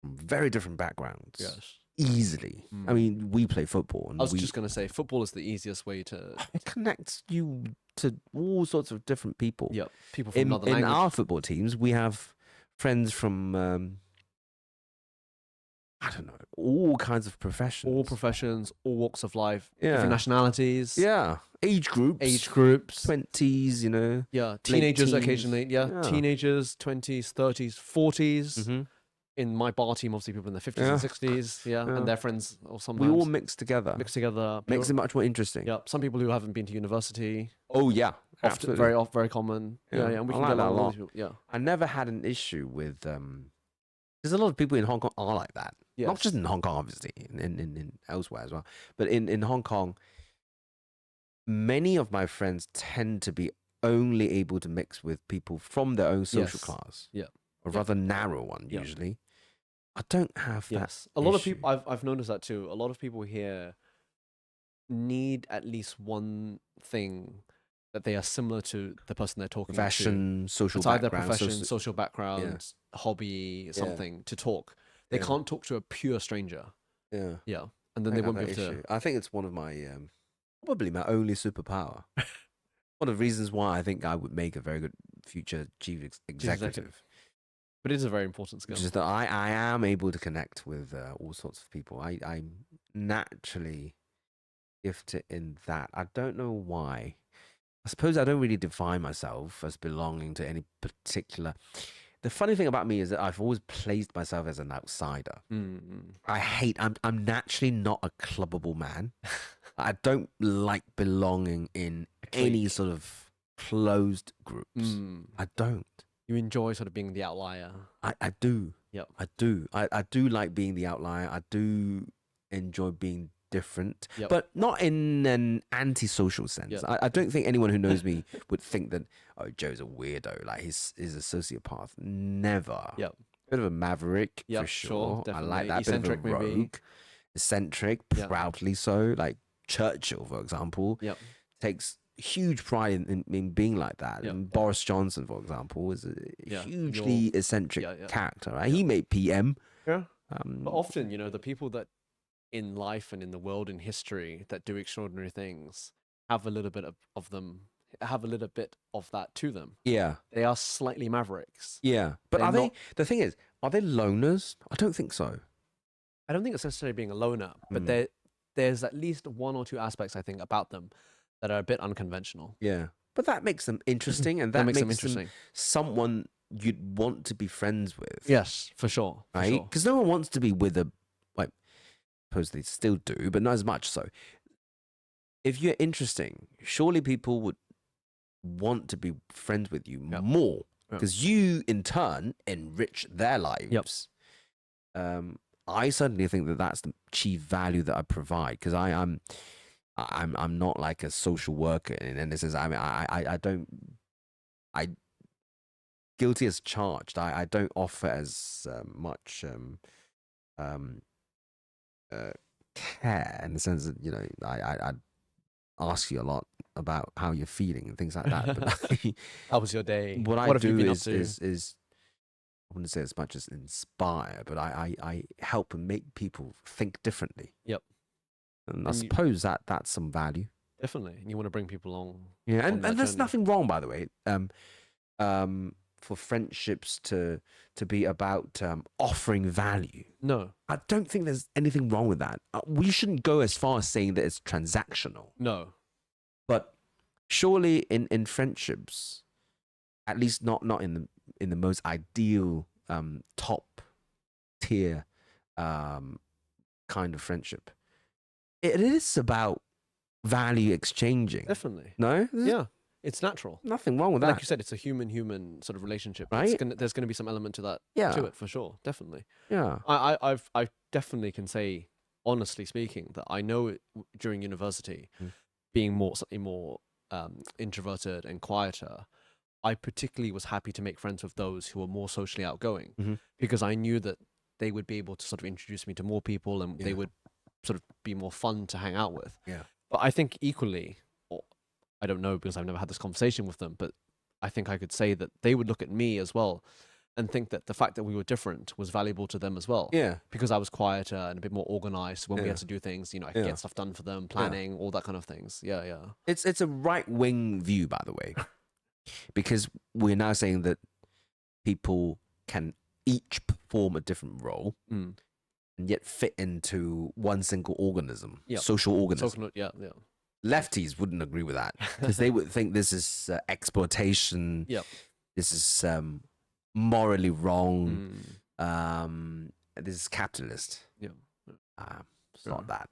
from very different backgrounds. Yes. Easily. I mean, we play football. And I was just going to say, football is the easiest way to... It connects you to all sorts of different people. Yeah, people from another language. In our football teams, we have friends from, I don't know, all kinds of professions. All professions, all walks of life, different nationalities. Yeah. Age groups. 20s, you know. Yeah, teenagers occasionally. Yeah, teenagers, 20s, 30s, 40s. In my bar team, obviously people in their 50s and 60s, and their friends, or sometimes. We all mix together. Makes it much more interesting. Yeah, some people who haven't been to university. Oh, yeah. Often, very common. Yeah, and we can like get that a lot. Yeah. I never had an issue with, there's a lot of people in Hong Kong are like that. Yes. Not just in Hong Kong, obviously, in elsewhere as well. But in Hong Kong, many of my friends tend to be only able to mix with people from their own social class. Yeah. A rather narrow one, usually. I don't have that. Yes. A lot of people, I've noticed that too. A lot of people here need at least one thing that they are similar to the person they're talking to. Social background. Either profession, social background, hobby, something to talk. They can't talk to a pure stranger. Yeah. Yeah. And then they won't be able to... I think it's one of my, probably my only superpower. One of the reasons why I think I would make a very good future chief executive. But it is a very important skill. Just that I am able to connect with all sorts of people. I'm naturally gifted in that. I don't know why. I suppose I don't really define myself as belonging to any particular... The funny thing about me is that I've always placed myself as an outsider. I'm naturally not a clubbable man. I don't like belonging in any sort of closed groups. I don't. You enjoy sort of being the outlier. I do. Yep. I do. I do like being the outlier. I do enjoy being different, but not in an antisocial sense. I don't think anyone who knows me would think that, oh, Joe's a weirdo, like he's a sociopath. Never. Yep. Bit of a maverick, for sure. I like that. Eccentric, bit of a rogue. Maybe. Eccentric, proudly so. Like Churchill, for example, takes huge pride in being like that. And Boris Johnson, for example, is a hugely eccentric character, right? He made PM. Yeah. But often, the people that in life and in the world in history that do extraordinary things have a little bit of them, have a little bit of that to them. Yeah. They are slightly mavericks. Yeah. But the thing is, are they loners? I don't think so. I don't think it's necessarily being a loner, but there's at least one or two aspects, I think, about them that are a bit unconventional. Yeah. But that makes them interesting, and that makes them interesting. Someone you'd want to be friends with. Yes, for sure. Right? Because no one wants to be with a, like, suppose they still do, but not as much so. If you're interesting, surely people would want to be friends with you more, because you, in turn, enrich their lives. I certainly think that that's the chief value that I provide, because I'm not like a social worker in this sense. I mean, I guilty as charged. I don't offer as much care, in the sense that I ask you a lot about how you're feeling and things like that. But how was your day? What I do is wouldn't say as much as inspire, but I help and make people think differently. Yep. And I suppose that's some value. Definitely. And you want to bring people along. Yeah, on and that there's journey. nothing wrong, by the way, for friendships to be about offering value. No. I don't think there's anything wrong with that. We shouldn't go as far as saying that it's transactional. No. But surely in friendships, at least not in the most ideal top tier kind of friendship, it is about value exchanging. Definitely. No? Yeah. It's natural. Nothing wrong with Like that. you said, it's a human sort of relationship. Right? There's going to be some element to that, Yeah. to it for sure. Definitely. Yeah. I definitely can say, honestly speaking, that I know during university, being slightly more introverted and quieter, I particularly was happy to make friends with those who were more socially outgoing, because I knew that they would be able to sort of introduce me to more people, and they would sort of be more fun to hang out with. Yeah. But I think equally, I don't know because I've never had this conversation with them, but I think I could say that they would look at me as well and think that the fact that we were different was valuable to them as well. Yeah. Because I was quieter and a bit more organized when we had to do things, I could get stuff done for them, planning, all that kind of things. Yeah, yeah. It's a right-wing view, by the way, because we're now saying that people can each perform a different role and yet fit into one single organism, social organism. Yeah. Lefties wouldn't agree with that because they would think this is exploitation. Yep. This is morally wrong. This is capitalist. Yeah. It's not that.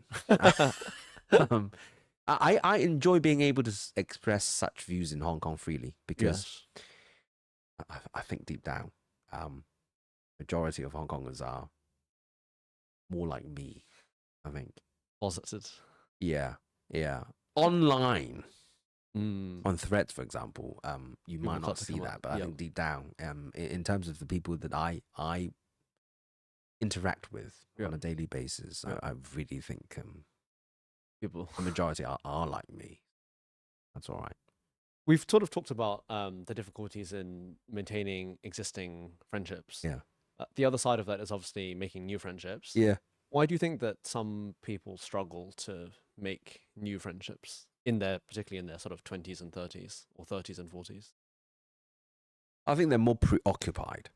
I enjoy being able to express such views in Hong Kong freely because I think deep down, majority of Hong Kongers are more like me. I think. Posited. Yeah. Online, on Threads, for example, you might not see that, but I think deep down, in terms of the people that I interact with on a daily basis, I really think people, the majority are like me. That's all right. We've sort of talked about the difficulties in maintaining existing friendships. Yeah. The other side of that is obviously making new friendships. Yeah. Why do you think that some people struggle to make new friendships particularly in their sort of 20s and 30s or 30s and 40s? I think they're more preoccupied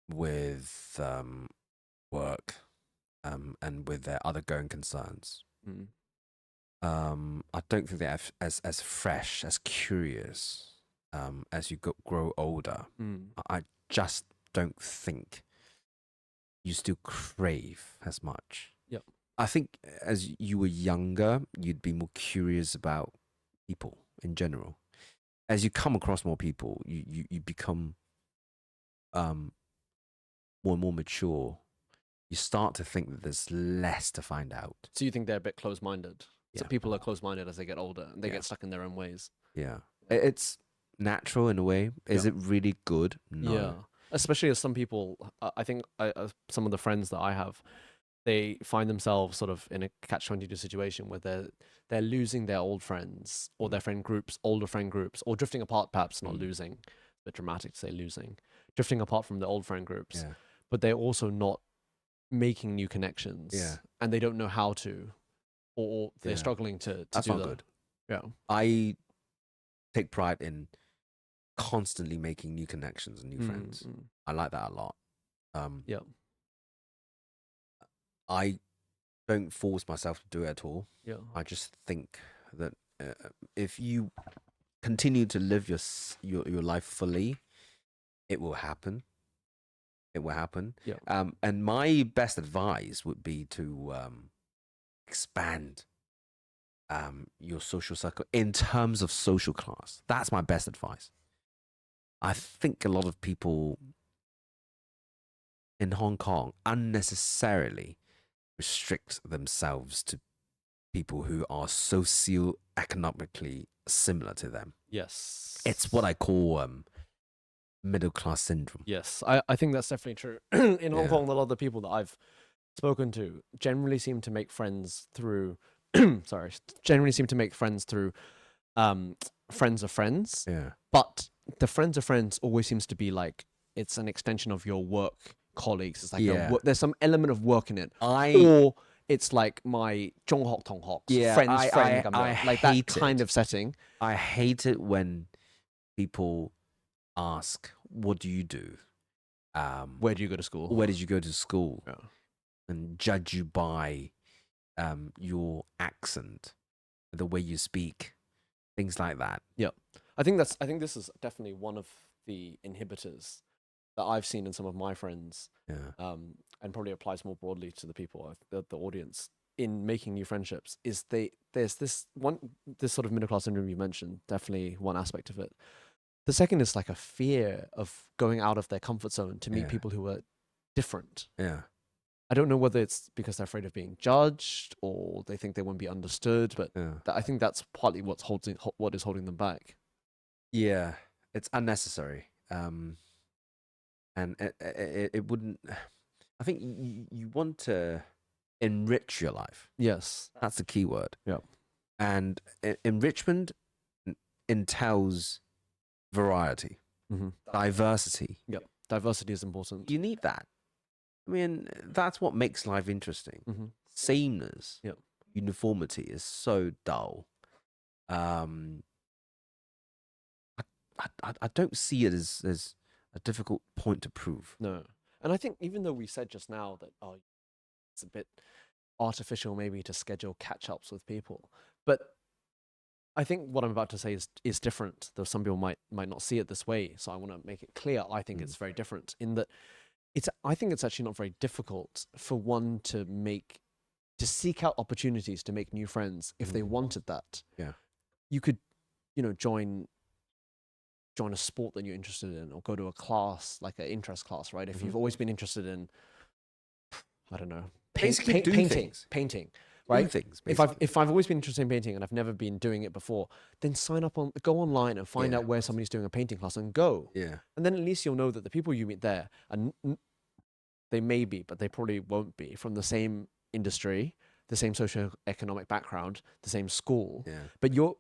with work and with their other going concerns. I don't think they're as fresh, as curious as you grow older. I just don't think you still crave as much. Yep. I think as you were younger, you'd be more curious about people in general. As you come across more people, you become more and more mature. You start to think that there's less to find out. So you think they're a bit close-minded? Yeah. So people are close-minded as they get older and they get stuck in their own ways. Yeah. It's natural in a way. Is it really good? No. Yeah. Especially as some people, I think some of the friends that I have, they find themselves sort of in a catch-22 situation where they're losing their old friends or their friend groups, older friend groups, or drifting apart, perhaps not losing. A bit dramatic to say losing. Drifting apart from the old friend groups. Yeah. But they're also not making new connections. Yeah. And they don't know how to, or they're struggling to That's do not that. good. Yeah. I take pride in constantly making new connections and new friends. I like that a lot. Yeah. I don't force myself to do it at all. Yeah. I just think that if you continue to live your life fully, it will happen. It will happen. Yeah. And my best advice would be to expand your social circle in terms of social class. That's my best advice. I think a lot of people in Hong Kong unnecessarily restrict themselves to people who are socio-economically similar to them. Yes. It's what I call middle class syndrome. Yes, I think that's definitely true. In Hong Kong, a lot of the people that I've spoken to generally seem to make friends through friends of friends. Yeah. But the friends of friends always seems to be like it's an extension of your work colleagues. It's like Yeah. there's some element of work in it, I or it's like my 中學同學 Yeah, friends I- friend I- 咁樣 I like that hate kind it. of setting. I hate it when people ask, "What do you do? Where do you go to school? Where did you go to school?" Yeah. And judge you by your accent, the way you speak, things like that. I think this is definitely one of the inhibitors that I've seen in some of my friends, Yeah. and probably applies more broadly to the people, the audience, in making new friendships. Is there's this sort of middle class syndrome you mentioned, definitely one aspect of it. The second is like a fear of going out of their comfort zone to meet Yeah. people who are different. Yeah. I don't know whether it's because they're afraid of being judged or they think they won't be understood, but Yeah. I think that's partly what is holding them back. Yeah. It's unnecessary. And it wouldn't. I think you want to enrich your life. Yes. That's the key word. Yeah. And enrichment entails variety, diversity. Yep. Diversity is important. You need that. I mean, that's what makes life interesting. Sameness, Yep. uniformity is so dull. I don't see it as a difficult point to prove. No. And I think even though we said just now that, it's a bit artificial maybe to schedule catch-ups with people, but I think what I'm about to say is different, though some people might not see it this way. So I want to make it clear. I think it's very different in that I think it's actually not very difficult for one to seek out opportunities to make new friends if they wanted that. Yeah. You could, join a sport that you're interested in, or go to a class, like an interest class, right? If you've always been interested in, I don't know, painting, right? Do things, if I've always been interested in painting and I've never been doing it before, then go online and find out where somebody's doing a painting class and go. Yeah. And then at least you'll know that the people you meet there, and they may be, but they probably won't be, from the same industry, the same socioeconomic background, the same school. Yeah. But you're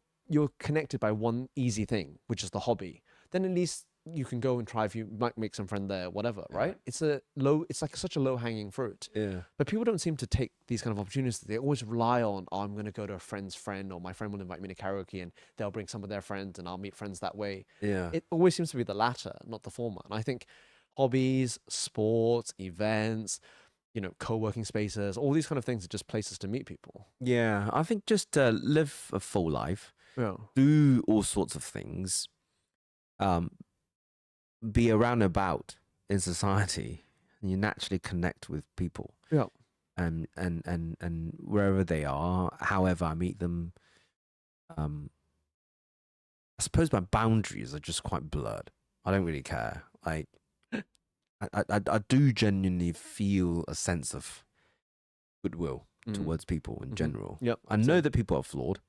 connected by one easy thing, which is the hobby. Then at least you can go and try, if you might make some friend there, whatever, right? It's like such a low hanging fruit. Yeah. But people don't seem to take these kind of opportunities. They always rely on, I'm going to go to a friend's friend, or my friend will invite me to karaoke and they'll bring some of their friends and I'll meet friends that way. Yeah. It always seems to be the latter, not the former. And I think hobbies, sports, events, co-working spaces, all these kind of things are just places to meet people. Yeah. I think just live a full life. Yeah. Do all sorts of things. Be around about in society, and you naturally connect with people. Yeah. And wherever they are, however I meet them, I suppose my boundaries are just quite blurred. I don't really care. Like, I do genuinely feel a sense of goodwill towards people in general. Yep. I know that people are flawed.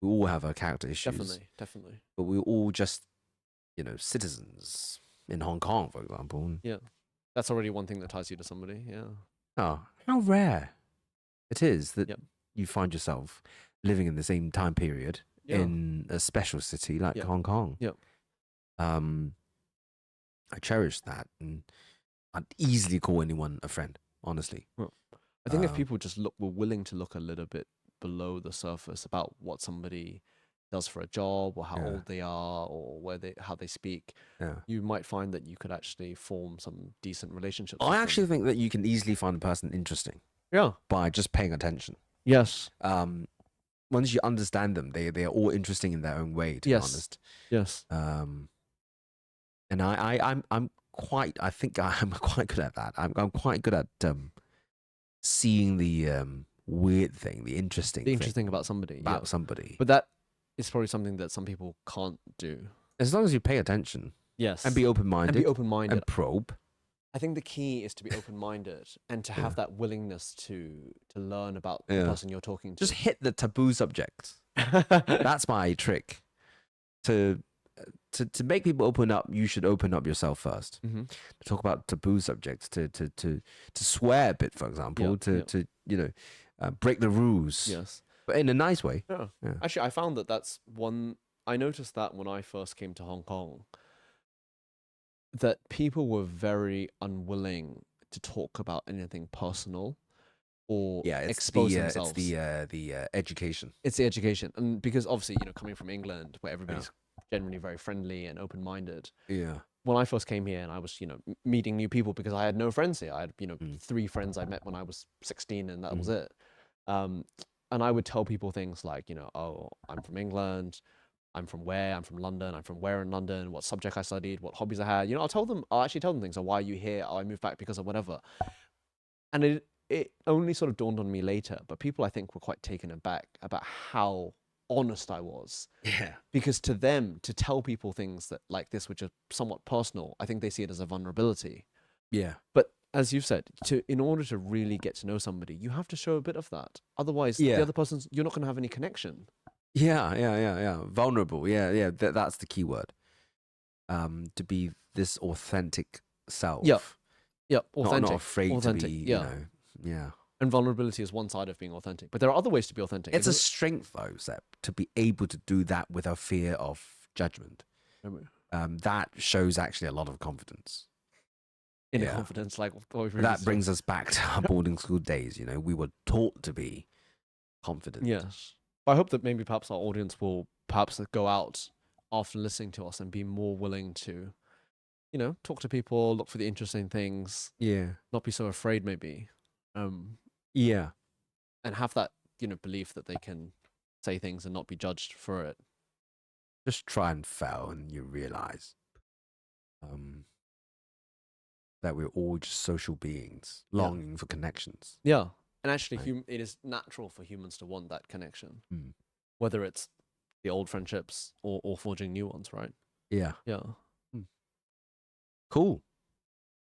We all have our character issues. Definitely. But we're all just, citizens in Hong Kong, for example. Yeah. That's already one thing that ties you to somebody. Yeah. Oh, how rare it is that Yep. you find yourself living in the same time period in a special city like Hong Kong. Yep. I cherish that, and I'd easily call anyone a friend, honestly. Well, I think if people just were willing to look a little bit below the surface about what somebody does for a job, or how old they are, or how they speak, you might find that you could actually form some decent relationships. I actually think that you can easily find a person interesting. Yeah. By just paying attention. Yes. Once you understand them, they are all interesting in their own way, to be honest. Yes. And I'm quite good at that. I'm quite good at seeing the weird thing, the interesting thing about somebody. Somebody. But that is probably something that some people can't do. As long as you pay attention. Yes. And be open-minded. And probe. I think the key is to be open-minded and to have that willingness to learn about the person you're talking to. Just hit the taboo subjects. That's my trick. To make people open up, you should open up yourself first. To talk about taboo subjects, to swear a bit, for example, to break the rules. Yes. But in a nice way. Yeah. Actually, I found that's one. I noticed that when I first came to Hong Kong, that people were very unwilling to talk about anything personal or expose themselves. It's the education. It's the education, and because obviously, coming from England, where everybody's generally very friendly and open-minded. Yeah. When I first came here and I was, meeting new people because I had no friends here. I had, 3 friends I met when I was 16 and that was it. And I would tell people things like, oh, I'm from England. I'm from where? I'm from London. I'm from where in London? What subject I studied? What hobbies I had? I'll actually tell them things. So why are you here? Oh, I moved back because of whatever. And it only sort of dawned on me later, but people I think were quite taken aback about how honest I was. Yeah. Because to them, to tell people things that like this, which are somewhat personal, I think they see it as a vulnerability. Yeah. But as you've said, in order to really get to know somebody, you have to show a bit of that. Otherwise, the other person's, you're not going to have any connection. Yeah. Vulnerable. Yeah. That's the key word. To be this authentic self. Yep. Authentic. Not afraid to be, Yeah. And vulnerability is one side of being authentic. But there are other ways to be authentic. It's a strength, though, Seb, to be able to do that without fear of judgment. That shows actually a lot of confidence. Inner confidence, like that brings us back to our boarding school days. We were taught to be confident. Yes. I hope that maybe perhaps our audience will perhaps go out after listening to us and be more willing to, talk to people, look for the interesting things. Yeah. Not be so afraid, maybe. Yeah. And have that, belief that they can say things and not be judged for it. Just try and fail and you realize that we're all just social beings longing for connections. Yeah. And actually, it is natural for humans to want that connection, whether it's the old friendships or forging new ones, right? Yeah. Yeah. Cool.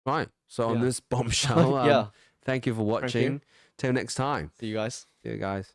Right. So on this bombshell, thank you for watching. Till next time. See you guys. See you guys.